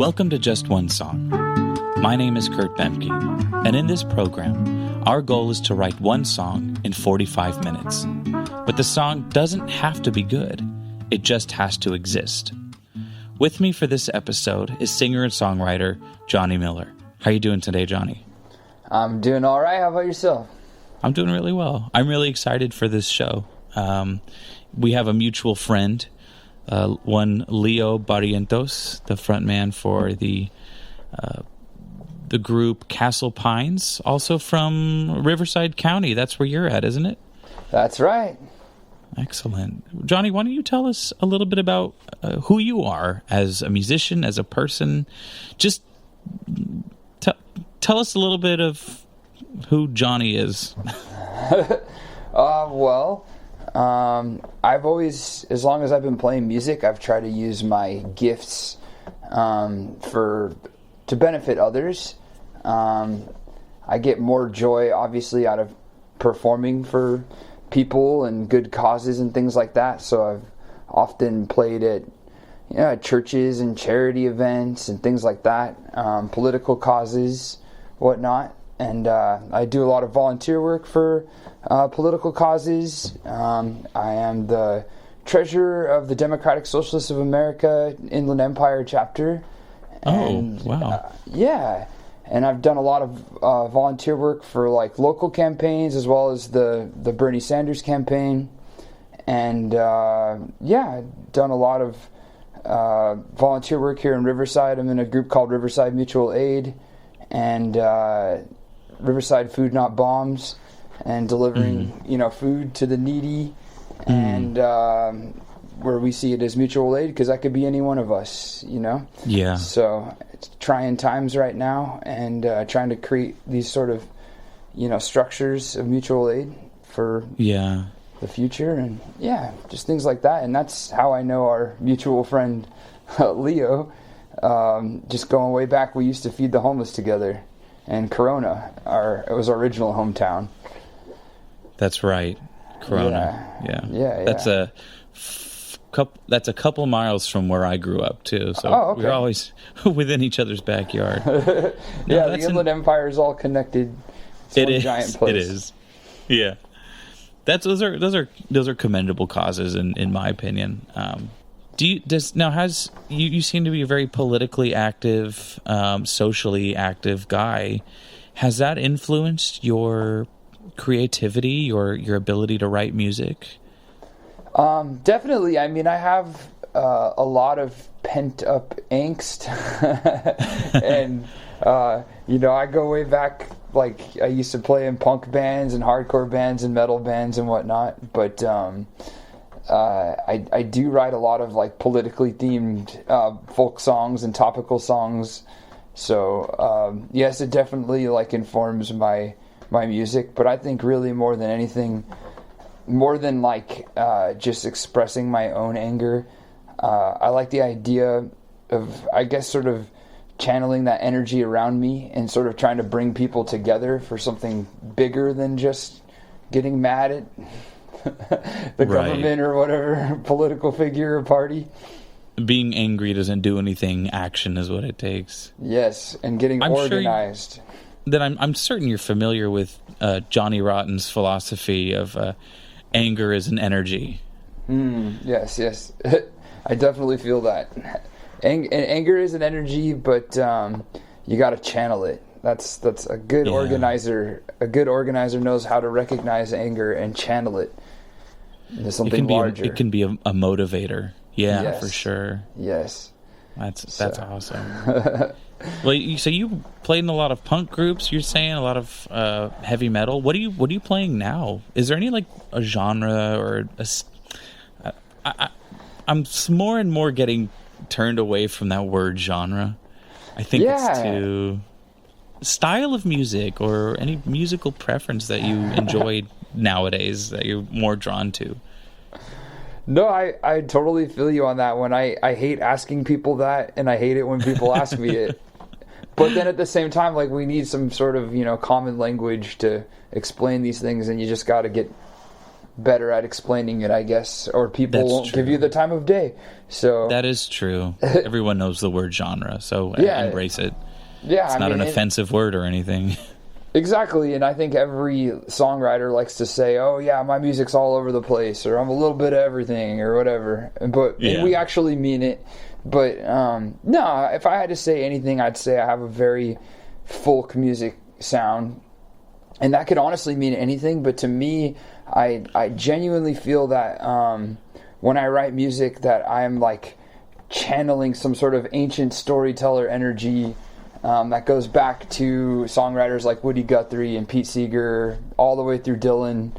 Welcome to Just One Song. My name is Kurt Bemke, and in this program, our goal is to write one song in 45 minutes. But the song doesn't have to be good. It just has to exist. With me for this episode is singer and songwriter Jonny Miller. How are you doing today, Jonny? I'm doing all right. How about yourself? I'm doing really well. I'm really excited for this show. We have a mutual friend, one Leo Barrientos, the frontman for the group Castle Pines, also from Riverside County. That's where you're at, isn't it? That's right. Excellent. Jonny, why don't you tell us a little bit about who you are as a musician, as a person? Just tell us a little bit of who Jonny is. I've always, as long as I've been playing music, I've tried to use my gifts to benefit others. I get more joy, obviously, out of performing for people and good causes and things like that. So I've often played at churches and charity events and things like that, political causes, whatnot. And I do a lot of volunteer work for political causes. I am the treasurer of the Democratic Socialists of America Inland Empire chapter. And, wow. And I've done a lot of volunteer work for like local campaigns as well as the Bernie Sanders campaign. And done a lot of volunteer work here in Riverside. I'm in a group called Riverside Mutual Aid and Riverside Food Not Bombs, and delivering food to the needy, and where we see it as mutual aid, because that could be any one of us, Yeah. So it's trying times right now, and trying to create these sort of structures of mutual aid for the future, and just things like that. And that's how I know our mutual friend Leo. Just going way back, we used to feed the homeless together. And Corona, it was our original hometown. That's right, Corona. Yeah. That's a couple miles from where I grew up too. So we're always within each other's backyard. The Inland Empire is all connected. It's one giant place. It is. Yeah. Those are commendable causes in my opinion. You seem to be a very politically active, socially active guy. Has that influenced your creativity, your ability to write music? Definitely. I mean, I have a lot of pent up angst, and I go way back. Like, I used to play in punk bands and hardcore bands and metal bands and whatnot, but I do write a lot of like politically themed folk songs and topical songs. So yes, it definitely like informs my music. But I think really more than anything, more than like just expressing my own anger, I like the idea of, I guess, sort of channeling that energy around me and sort of trying to bring people together for something bigger than just getting mad at the government or whatever political figure or party. Being angry doesn't do anything. Action is what it takes. Yes, and getting organized. I'm certain you're familiar with Johnny Rotten's philosophy of anger is an energy. Yes. I definitely feel that. Anger is an energy, but you got to channel it. That's a good organizer. A good organizer knows how to recognize anger and channel it into something larger. It can be a motivator. Yeah, yes. For sure. Yes. That's awesome. Well, so you played in a lot of punk groups. You're saying a lot of heavy metal. What are you playing now? Is there any like a genre or I'm more and more getting turned away from that word genre. I think it's too style of music or any musical preference that you enjoy nowadays that you're more drawn to. No, I totally feel you on that one. I hate asking people that, and I hate it when people ask me it. But then at the same time, like, we need some sort of, common language to explain these things, and you just got to get better at explaining it, I guess, or people won't give you the time of day. So that is true. Everyone knows the word genre, so embrace it. Yeah, it's not an offensive word or anything. Exactly, and I think every songwriter likes to say, "Oh yeah, my music's all over the place," or "I'm a little bit of everything," or whatever. But we actually mean it. But no, if I had to say anything, I'd say I have a very folk music sound, and that could honestly mean anything. But to me, I genuinely feel that when I write music, that I'm like channeling some sort of ancient storyteller energy. That goes back to songwriters like Woody Guthrie and Pete Seeger, all the way through Dylan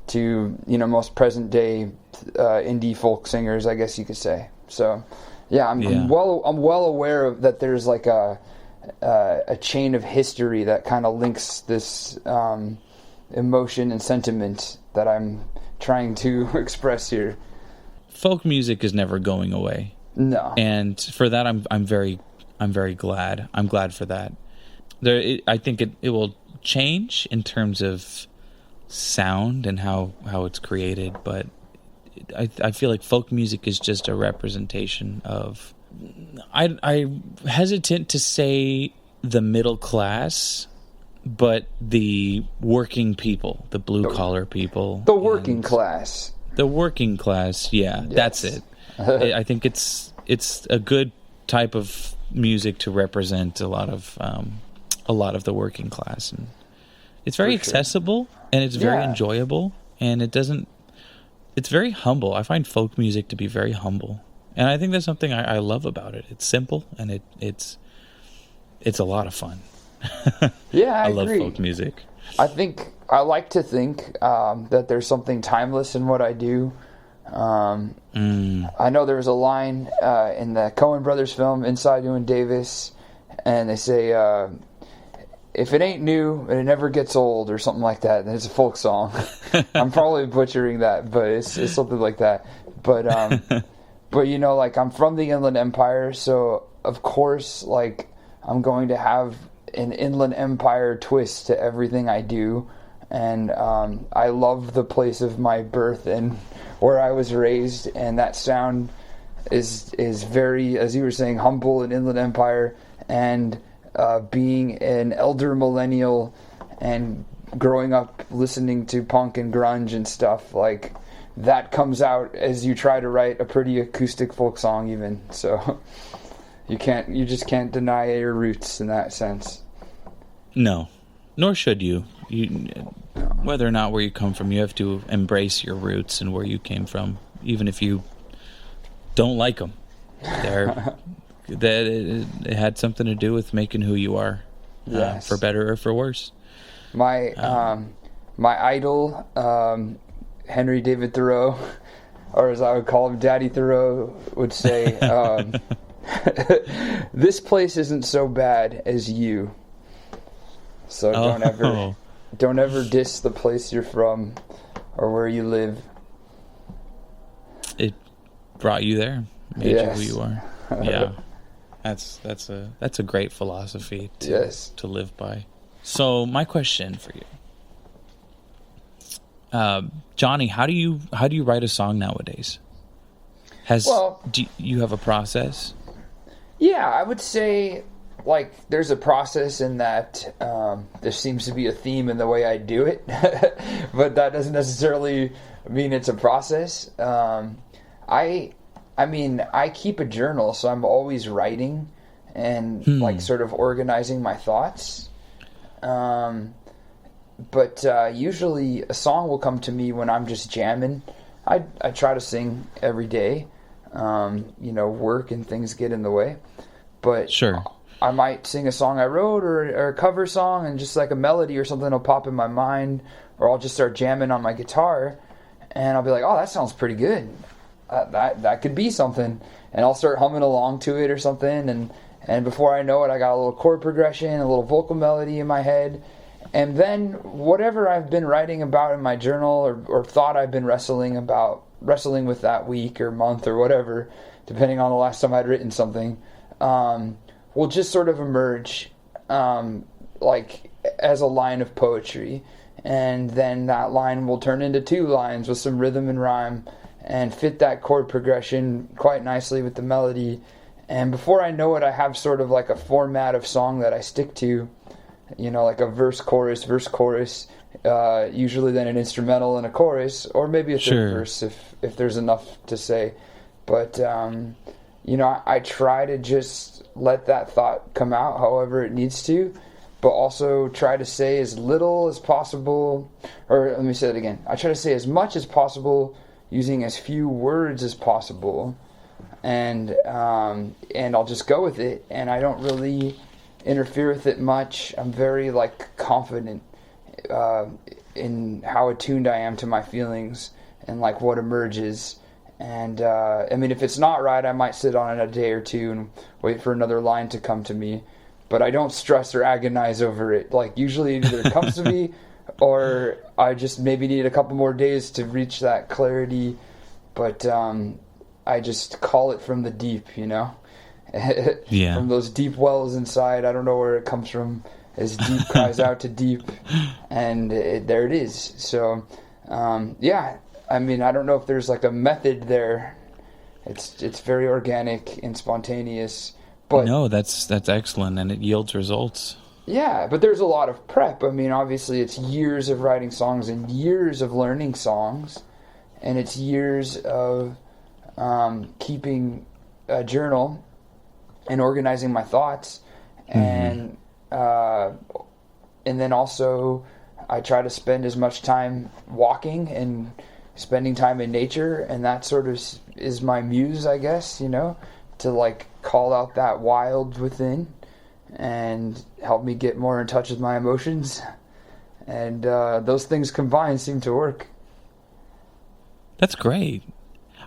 to, most present day indie folk singers, I guess you could say. So, I'm well aware of that. There's like a chain of history that kind of links this emotion and sentiment that I'm trying to express here. Folk music is never going away. No, and for that, I'm very glad. I'm glad for that. I think it will change in terms of sound and how it's created, but I feel like folk music is just a representation of. I'm hesitant to say the middle class, but the working people, the blue collar people, the working class. The working class, yeah, yes. That's it. I think it's a good type of music to represent a lot of the working class, and it's very accessible and it's very enjoyable, and it's very humble. I find folk music to be very humble, and I think that's something I love about it. It's simple and it's a lot of fun. I love agree. folk music. I like to think that there's something timeless in what I do. I know there was a line in the Coen Brothers film Inside Llewyn Davis, and they say, if it ain't new, it never gets old, or something like that. And it's a folk song. I'm probably butchering that, but it's something like that. But like, I'm from the Inland Empire, so of course, like, I'm going to have an Inland Empire twist to everything I do. And I love the place of my birth and where I was raised, and that sound is very, as you were saying, humble and Inland Empire, and being an elder millennial and growing up listening to punk and grunge and stuff, like, that comes out as you try to write a pretty acoustic folk song even. So you just can't deny your roots in that sense. No, nor should you. Whether or not where you come from, you have to embrace your roots and where you came from, even if you don't like them. It had something to do with making who you are, yes. For better or for worse. My idol, Henry David Thoreau, or as I would call him, Daddy Thoreau, would say, "This place isn't so bad as you." So don't ever diss the place you're from or where you live. It brought you there, made you who you are. Yeah, that's a great philosophy to live by. So my question for you, Jonny, how do you write a song nowadays? Do you have a process? Yeah, I would say, like, there's a process in that there seems to be a theme in the way I do it, but that doesn't necessarily mean it's a process. I keep a journal, so I'm always writing and like sort of organizing my thoughts. But usually a song will come to me when I'm just jamming. I try to sing every day. Work and things get in the way. But sure. I might sing a song I wrote or a cover song, and just like a melody or something will pop in my mind, or I'll just start jamming on my guitar, and I'll be like, oh, that sounds pretty good. That could be something. And I'll start humming along to it or something, and before I know it, I got a little chord progression, a little vocal melody in my head. And then whatever I've been writing about in my journal or thought I've been wrestling with that week or month or whatever, depending on the last time I'd written something, will just sort of emerge like as a line of poetry. and then that line will turn into 2 lines with some rhythm and rhyme and fit that chord progression quite nicely with the melody. And before I know it, I have sort of like a format of song that I stick to, like a verse, chorus, usually then an instrumental and a chorus, or maybe a third verse if there's enough to say. But, I try to just let that thought come out however it needs to, but also try to say as little as possible, or let me say that again. I try to say as much as possible using as few words as possible, and I'll just go with it, and I don't really interfere with it much. I'm very confident in how attuned I am to my feelings and what emerges. And if it's not right, I might sit on it a day or two and wait for another line to come to me, but I don't stress or agonize over it. Usually it either comes to me or I just maybe need a couple more days to reach that clarity, but I just call it from the deep, Yeah. From those deep wells inside. I don't know where it comes from. As deep cries out to deep, and there it is. So, I don't know if there's a method there. It's very organic and spontaneous. But no, that's excellent, and it yields results. Yeah, but there's a lot of prep. Obviously it's years of writing songs and years of learning songs, and it's years of keeping a journal and organizing my thoughts, and then also I try to spend as much time walking and spending time in nature, and that sort of is my muse, I guess, to call out that wild within and help me get more in touch with my emotions. And those things combined seem to work. That's great.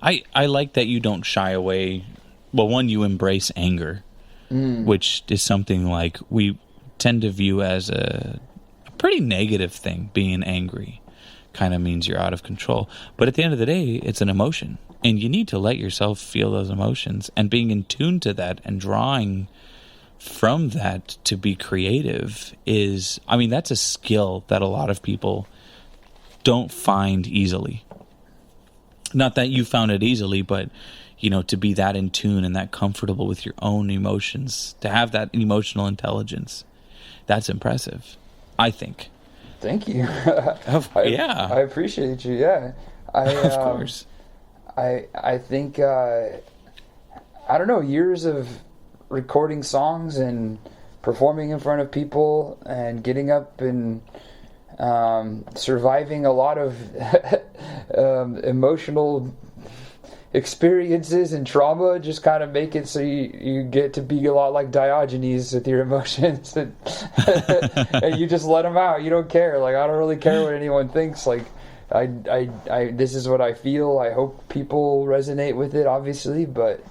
I like that you don't shy away. Well, one, you embrace anger, which is something we tend to view as a pretty negative thing. Being angry kind of means you're out of control. But at the end of the day, it's an emotion, and you need to let yourself feel those emotions. And being in tune to that and drawing from that to be creative is, that's a skill that a lot of people don't find easily. Not that you found it easily, but to be that in tune and that comfortable with your own emotions, to have that emotional intelligence, that's impressive, I think. Thank you. I appreciate you. Yeah, of course. I think I don't know, years of recording songs and performing in front of people and getting up and surviving a lot of emotional experiences and trauma just kind of make it so you get to be a lot like Diogenes with your emotions, and you just let them out. You don't care. I don't really care what anyone thinks. I this is what I feel. I hope people resonate with it, obviously, but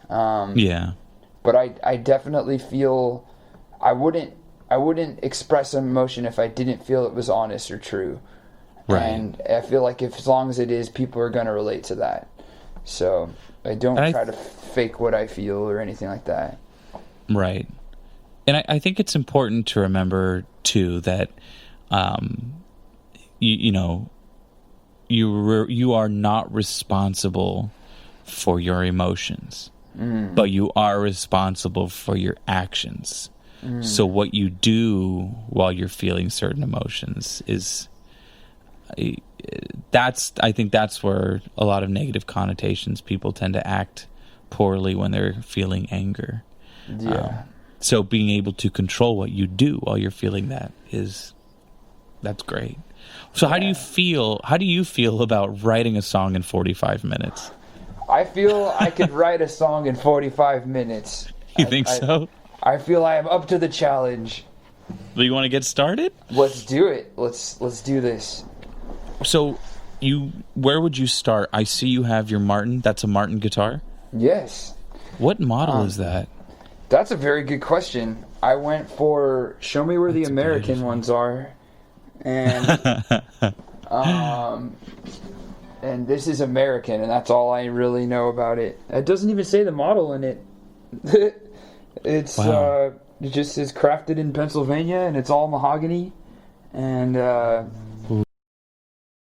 but I definitely feel I wouldn't express an emotion if I didn't feel it was honest or true. Right. And I feel like as long as it is, people are going to relate to that. So I don't try to fake what I feel or anything like that. Right. And I think it's important to remember, too, that you are not responsible for your emotions, but you are responsible for your actions. So what you do while you're feeling certain emotions is... I think that's where a lot of negative connotations, people tend to act poorly when they're feeling anger. Yeah. So being able to control what you do while you're feeling that's great. So how do you feel about writing a song in 45 minutes? I feel I could write a song in 45 minutes. You think so? I feel I am up to the challenge. Do you want to get started? Let's do it. Let's do this. So, where would you start? I see you have your Martin. That's a Martin guitar? Yes. What model is that? That's a very good question. I went for show me where the American ones are. And and this is American, and that's all I really know about it. It doesn't even say the model in it. It's it just says crafted in Pennsylvania, and it's all mahogany. And